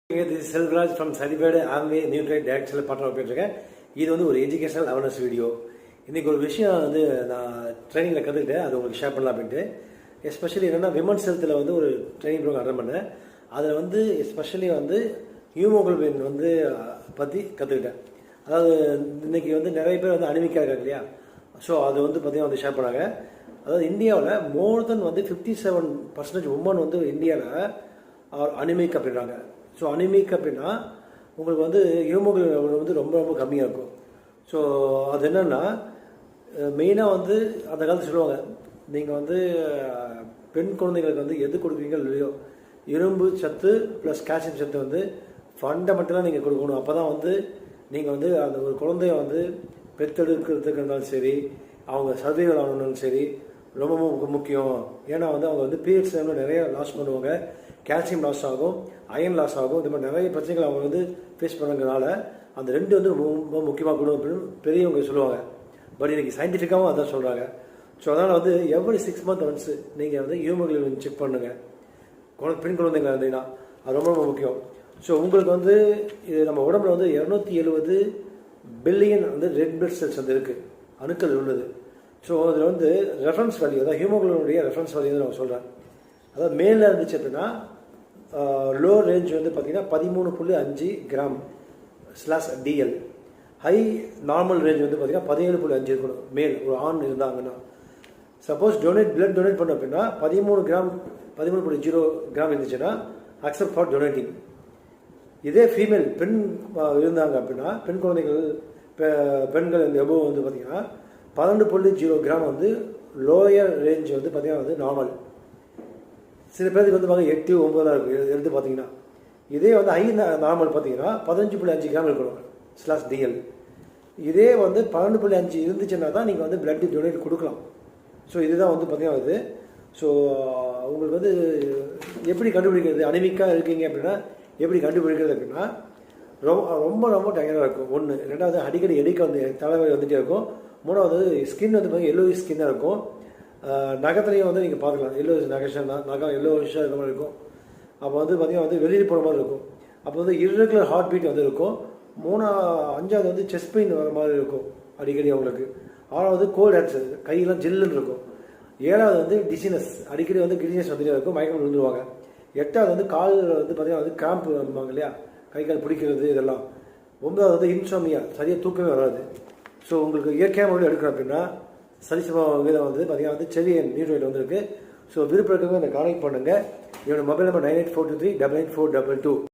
This is Selvraj from Certified Amway Nutrient Directional Partner போயிட்டுருக்கேன். இது வந்து ஒரு எஜுகேஷனல் அவேர்னஸ் வீடியோ. இன்றைக்கி ஒரு விஷயம் வந்து நான் ட்ரைனிங்கில் கற்றுக்கிட்டேன், அது உங்களுக்கு ஷேர் பண்ணலாம் அப்படின்ட்டு. எஸ்பெஷலி என்னென்னா விமன்ஸ் ஹெல்த்தில் வந்து ஒரு ட்ரைனிங் ப்ரோக்ராம் அட்டன் பண்ணேன். அதில் வந்து எஸ்பெஷலி வந்து ஹியூமோகுளோபின் வந்து பற்றி கற்றுக்கிட்டேன். அதாவது இன்றைக்கி வந்து நிறைய பேர் வந்து அனிமிக்காக இருக்காங்க இல்லையா, ஸோ அது வந்து பார்த்திங்கன்னா வந்து ஷேர் பண்ணாங்க. அதாவது இந்தியாவில் மோர் தென் வந்து 57% உமன் வந்து இந்தியாவில் அனிமிக் அப்படின்றாங்க. ஸோ அனிமிக் அப்படின்னா உங்களுக்கு வந்து ஹீமோகுளோபின் வந்து ரொம்ப ரொம்ப கம்மியாக இருக்கும். ஸோ அது என்னென்னா மெயினாக வந்து அந்த காலத்தில் சொல்லுவாங்க, நீங்கள் வந்து பெண் குழந்தைங்களுக்கு வந்து எது கொடுக்குறீங்களோ இல்லையோ இரும்பு சத்து ப்ளஸ் கால்சியம் சத்து வந்து ஃபண்டமெண்டலாக நீங்கள் கொடுக்கணும். அப்போ தான் வந்து நீங்கள் வந்து அந்த ஒரு குழந்தைய வந்து பெற்றெடுக்கிறதுக்கு இருந்தாலும் சரி, அவங்க சர்வைவல் ஆகணும்னாலும் சரி ரொம்ப முக்கியம். ஏன்னா வந்து அவங்க வந்து பீரியட்ஸ் டைமில் நிறைய லாஸ் பண்ணுவாங்க, கால்சியம் லாஸ் ஆகும், அயன் லாஸ் ஆகும், இந்த மாதிரி நிறைய பிரச்சனைகள் அவங்க வந்து ஃபேஸ் பண்ணுறதுனால அந்த ரெண்டு வந்து ரொம்ப முக்கியமாக கொடுக்கும் அப்படின்னு பெரியவங்க சொல்லுவாங்க. பட் இன்றைக்கி சயின்டிஃபிக்காகவும் அதான் சொல்கிறாங்க. ஸோ அதனால் வந்து எவ்ரி 6 months ஒன்ஸ் நீங்கள் வந்து ஹீமோகுளோபின் செக் பண்ணுங்கள். பெண் குழந்தைங்க இருந்தீங்கன்னா அது ரொம்ப ரொம்ப முக்கியம். ஸோ உங்களுக்கு வந்து இது நம்ம உடம்புல வந்து 270 பில்லியன் வந்து ரெட் பிளட் செல்ஸ் வந்து இருக்குது, அணுக்கள் உள்ளது. ஸோ அதில் வந்து ரெஃபரன்ஸ் வேல்யூ, அதாவது ஹீமோகுளோபினுடைய ரெஃபரன்ஸ் வேல்யூ வந்து நான் சொல்கிறேன். அதாவது மேலே இருந்துச்சு அப்படின்னா லோ ரேஞ்ச் வந்து பார்த்திங்கன்னா 13.5 கிராம்/DL. ஹை நார்மல் ரேஞ்ச் வந்து பார்த்திங்கன்னா 17.5 இருக்கணும் மேல் ஒரு ஆண் இருந்தாங்கன்னா. சப்போஸ் பிளட் டொனேட் பண்ண அப்படின்னா 13.0 கிராம் இருந்துச்சுன்னா அக்செப்ட் ஃபார் டொனேட்டிங். இதே ஃபீமேல் பெண் இருந்தாங்க அப்படின்னா பெண் குழந்தைகள் பெண்கள் இந்த எபோவ் வந்து பார்த்திங்கன்னா 12.0 கிராம் வந்து லோயர் ரேஞ்ச் வந்து பார்த்திங்கன்னா வந்து நார்மல். சில பேருக்கு வந்து பார்த்தீங்கன்னா 8, 9 இருக்குது எடுத்து பார்த்தீங்கன்னா. இதே வந்து ஹை நார்மல் பார்த்தீங்கன்னா 15.5 கிராம் இருக்கணும்/DL. இதே வந்து 12.5 இருந்துச்சுன்னா தான் நீங்கள் வந்து பிளட் டொனேட் கொடுக்கலாம். ஸோ இதுதான் வந்து பார்த்தீங்கன்னா இது. ஸோ உங்களுக்கு வந்து எப்படி கண்டுபிடிக்கிறது, அனிமிக்காக இருக்கீங்க அப்படின்னா எப்படி கண்டுபிடிக்கிறது அப்படின்னா ரொம்ப ரொம்ப டயர்டாக இருக்கும் ஒன்று. ரெண்டாவது அடிக்கடி எடிக்க வந்து தலைவலி வந்துகிட்டே இருக்கும். மூணாவது ஸ்கின் வந்து பார்த்தீங்கன்னா எல்லோயிஷ் ஸ்கின்னாக இருக்கும். நகத்துலையும் வந்து நீங்கள் பார்க்கலாம் எல்லோயிஷ் நகம் எல்லோயிஷாக இருக்க மாதிரி இருக்கும். அப்போ வந்து பார்த்திங்கன்னா வந்து வெளியில் போகிற மாதிரி இருக்கும். அப்போ வந்து இர்ரெகுலர் ஹார்ட் பீட் வந்து இருக்கும். 5வது வந்து செஸ்ட் பெயின் வர மாதிரி இருக்கும் அடிக்கடி அவங்களுக்கு. 6வது கோல்ட் ஹேட்ஸ், கையெல்லாம் ஜில்லுன்னு இருக்கும். 7வது வந்து டிசினஸ், அடிக்கடி வந்து கிடினஸ் வந்துட்டே இருக்கும், மயக்கம் விழுந்துருவாங்க. 8வது வந்து கால் வந்து பார்த்திங்கன்னா வந்து கிராம்ப் வருவாங்க இல்லையா, கை கால் பிடிக்கிறது இதெல்லாம். 9வது வந்து இன்சோமியா, சரியாக தூக்கமே வராது. ஸோ உங்களுக்கு இயற்கையாக முறையில் எடுக்கணும் அப்படின்னா சரிசம விதம் வந்து பார்த்திங்கன்னா வந்து செவியன் நியூட்ரியன்ட் வந்துருக்கு. ஸோ விருப்பம் இருக்கவங்க இந்த கான்டெக்ட் பண்ணுங்கள். என்னோட மொபைல் நம்பர் 9842398422.